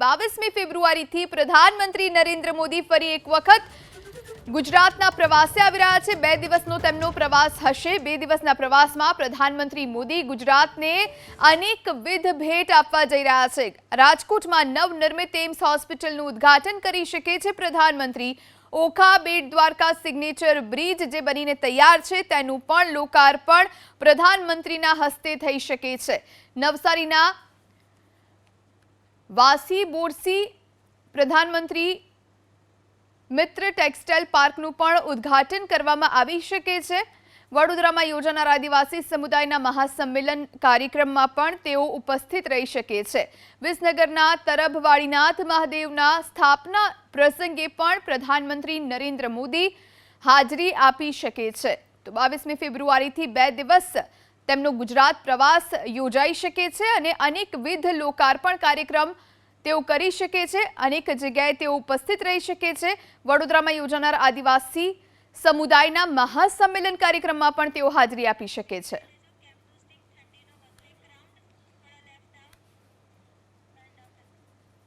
22મી ફેબ્રુઆરીથી પ્રધાનમંત્રી નરેન્દ્ર મોદી ફરી એક વખત ગુજરાતના પ્રવાસે આવી રહ્યા છે। 2 દિવસનો તેમનો પ્રવાસ હશે। 2 દિવસના પ્રવાસમાં પ્રધાનમંત્રી મોદી ગુજરાતને અનેકવિધ ભેટ આપવા જઈ રહ્યા છે। રાજકોટમાં નવનિર્મિત એમ્સ હોસ્પિટલનું ઉદ્ઘાટન કરી શકે છે પ્રધાનમંત્રી। ઓખા બેટ દ્વારકા સિગ્નેચર બ્રિજ જે બનીને તૈયાર છે તેનું પણ લોકાર્પણ પ્રધાનમંત્રીના હસ્તે થઈ શકે છે। નવસારીના વાસી બોરસી પ્રધાનમંત્રી મિત્ર ટેક્સટાઇલ પાર્કનું પણ ઉદ્ઘાટન કરવામાં આવી શકે છે। વડોદરામાં યોજાનાર આદિવાસી સમુદાયના મહાસંમેલન કાર્યક્રમમાં પણ તેઓ ઉપસ્થિત રહી શકે છે। વિસનગરના તરભવાડીનાથ મહાદેવના સ્થાપના પ્રસંગે પણ પ્રધાનમંત્રી નરેન્દ્ર મોદી હાજરી આપી શકે છે। તો 22મી ફેબ્રુઆરીથી 2 દિવસ તેમનો ગુજરાત પ્રવાસ યોજાઈ શકે છે અને અનેકવિધ લોકાર્પણ કાર્યક્રમ તેઓ કરી શકે છે। અનેક જગ્યાએ તેઓ ઉપસ્થિત રહી શકે છે। વડોદરામાં યોજાનાર આદિવાસી સમુદાયના મહાસંમેલન કાર્યક્રમમાં પણ તેઓ હાજરી આપી શકે છે।